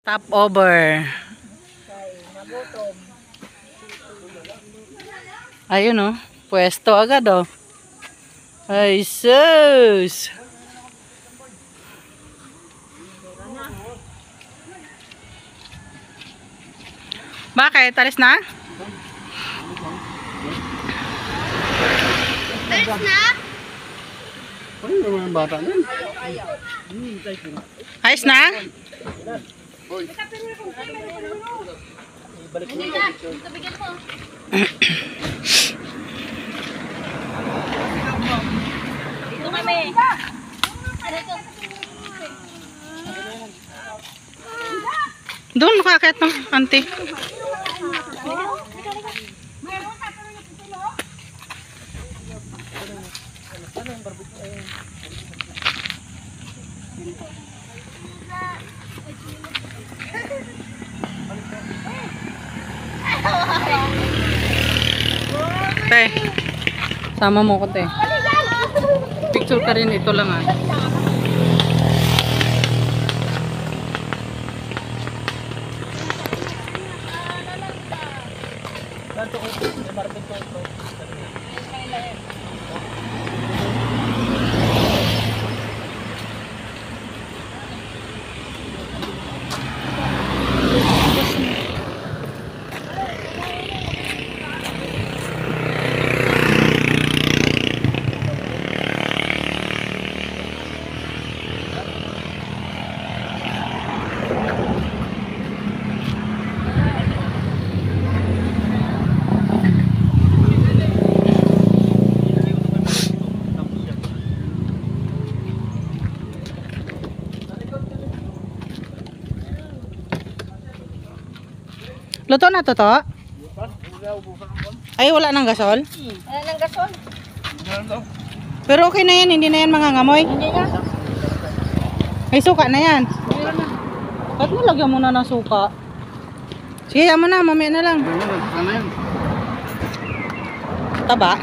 Stop over. Ayun oh. Pwesto agad oh. Ay sus. Bakit? Alis na? Alis na? Ano naman ang bata nun? Ayos na? Hindi na. Bigyan mo. Dito kami. Doon kakit no, auntie. Te, sama mo ko te. Picture ka rin, ito lang ah. Luto na to to? Ay, wala nang gasol? Wala nang gasol. Pero okay na yan, hindi na yan mangangamoy. Hindi na. Ay, suka na yan. Ba't mo lagyan mo na ng suka? Sige, yan mo na, mamaya na lang. Ano yan? Taba?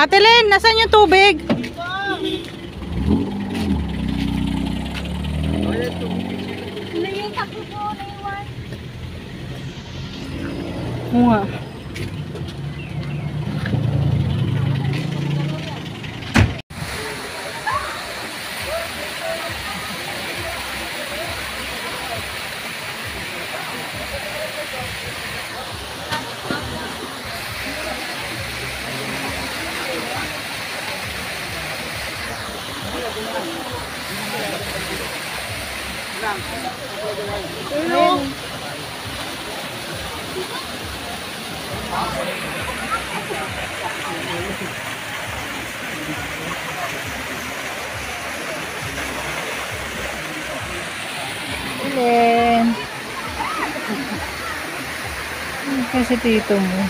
Ate Len, nasan yung tubig? Oo nga. Len. Kasi tito mo.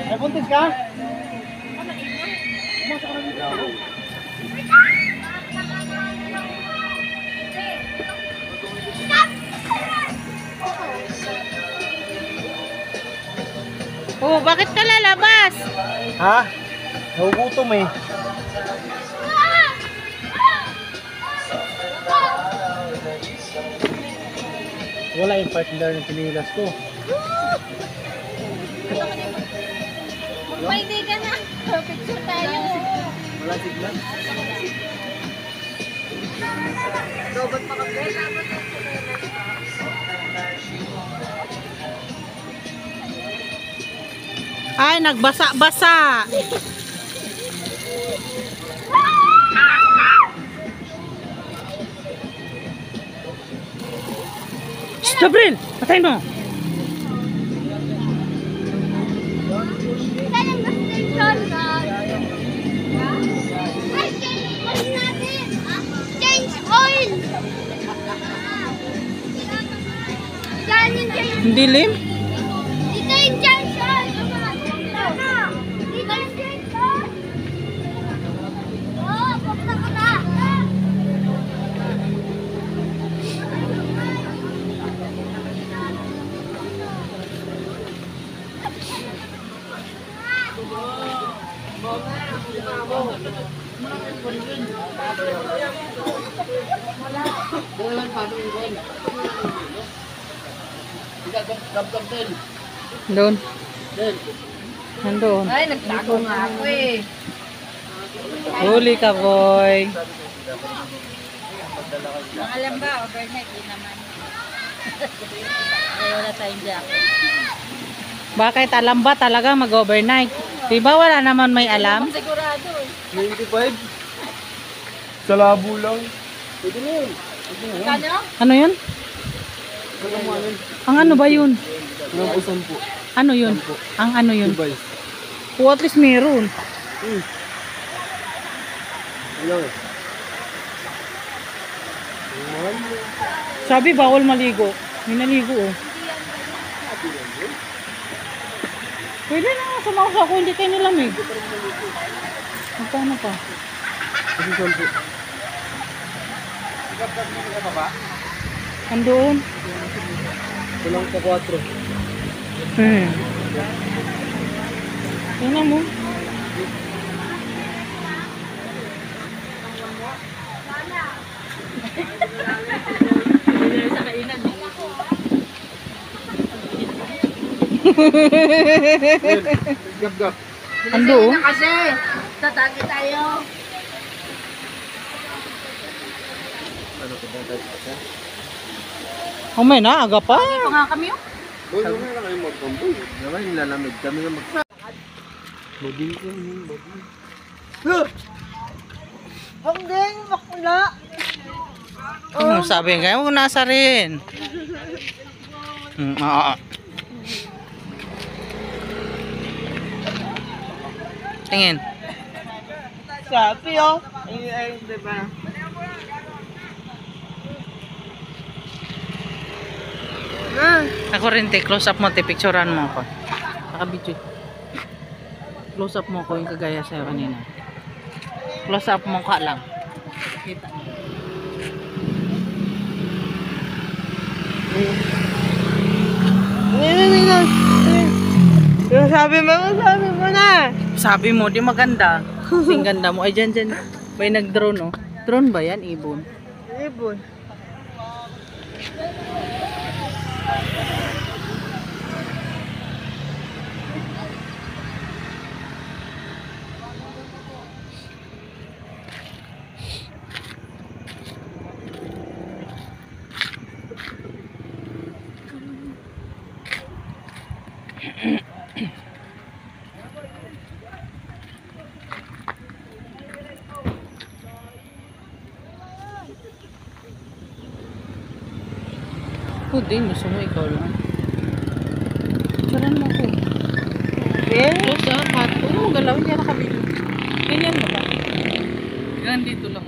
May buntis ka? Oh, bakit ka lalabas? Ha? Nagugutom eh. Wala yung partner ng pinilas ko. Magpahindi ka na. Picture tayo. Wala signal. Robot pa kami. Ay, nagbasa-basa. Shh, Gabriel! Patay mo! Saan ang station ka? Ay, change natin. Change oil. Saan yung change? Ang dilim? Dito yung change oil. Dito yung change oil. Oh, pupunta ka na. Gab-gab din. Doon. Din. Nandun. Ay, nagtago nga ako eh. Huli ka, boy. Ang alam ba, overnight din naman. Ay, wala tayong jacket. Bakit alam ba talaga mag-overnight? Diba wala naman may alam? Sigurado eh. 95? Sa labo lang. Pwede na yun. Kano? Ano yun? Ang ano ba yun? Nabusan po. Ano yun? Ang ano yun? Device. O at least meron. Ano? Sabi bawal maligo. May naligo oh. Pwede na nga sumausa ko, hindi kayo nilamig. Magkano pa? Kasi saan po? Andoon? Kulang pa 4. Tingnan mo. Sa kainan eh. Gab-gab. Andoon? Kasi, tatagi tayo. Oh, may na, aga pa. Ito nga kami oh. Boy, huwag na kayo magkamboy. Naman, nilalamig kami na mag... Boding ko, boding. Ang ding, makula. Ano sabi nga, huwag nasa rin. Tingin. Sabi oh. Ay, diba? Ako rin, te, close up mo, te, picturean mo ako. Nakabidyo. Close up mo ko yung kagaya sa'yo kanina. Close up mo ka lang. Kita. Sabi mo na. Sabi mo, di maganda. Kasing ganda mo. Ay, dyan. May nag-drone, oh. Drone ba yan? Ibon. Ibon. Ako din, gusto mo ikaw lang. Picturean mo ko. Close up, hat. Huwag mo galawin, yan nakabilo. Ganyan mo ba? Ganyan dito lang.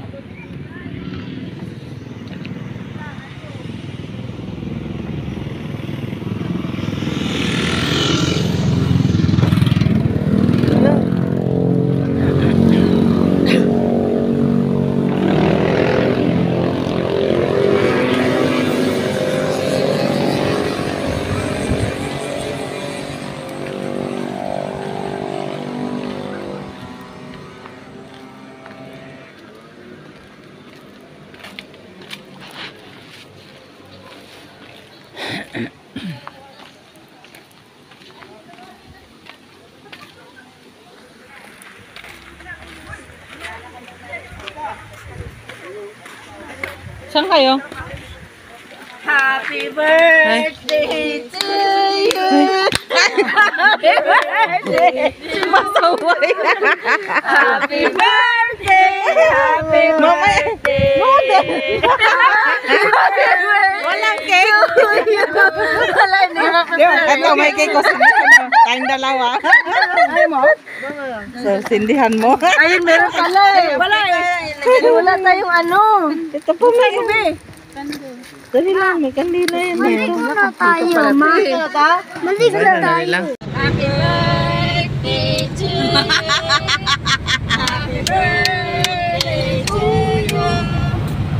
Saan kayo? Happy birthday to you. Happy birthday. Masaway. Happy birthday. Happy birthday. Walang cake. Wala, hindi mo pa. Ito, may cake ko. Tayong dalawa. Ay mo? So, sindihan mo. Ayun, meron pala eh. Wala eh. Wala tayong ano. Ito po, may dali lang, may kandila yan. Maligo na tayo, ma. Maligo na tayo. Happy birthday to you. Happy birthday to you.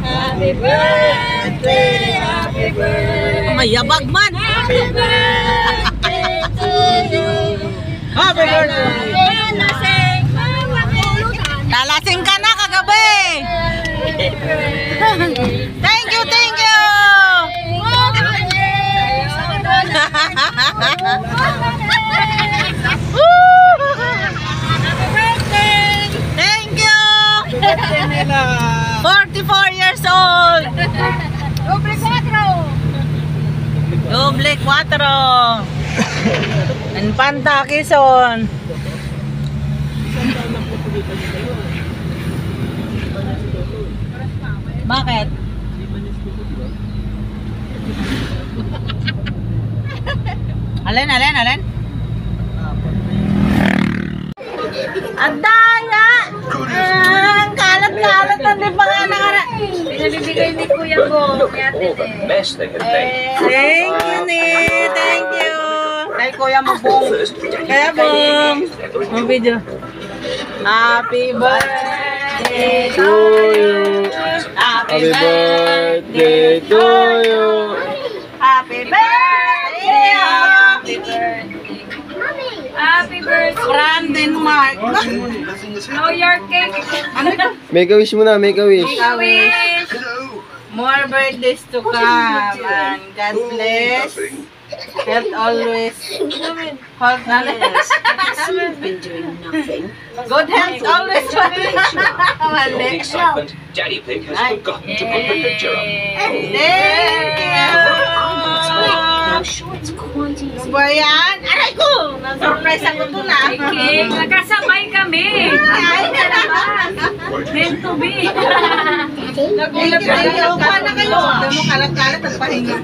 Happy birthday, happy birthday. Mayabag man. Happy birthday to you. Happy birthday. Lalasing ka na kagabi. Thank you, thank you. Thank you. 44 years old. Doble 4. Infanta Quezon. Bakit? Alin? Ang daya! Ang kalat-kalat na di pa nga nakara. Pinabibigay ni Kuya Bo. Thank you, Ni. Thank you. Kay Kuya Mabong. Kaya Bong. Ang video. Happy birthday to you. Happy birthday to you. Happy birthday. Happy birthday. Happy birthday. From Denmark. Know your cake. Make a wish muna, make a wish. Wish. More birthdays to come. And God bless. Health always. Health always. Good health always. Mali. Daddy Pig has forgotten to put the picture up. Thank you. Ba yan? Aray ko! Na-surprise ako to na. Cake. Nagkasabay kami. Ay, na naman. Meant to be. Thank you. Paano kayo? Damo kalat-kalat at pahinga.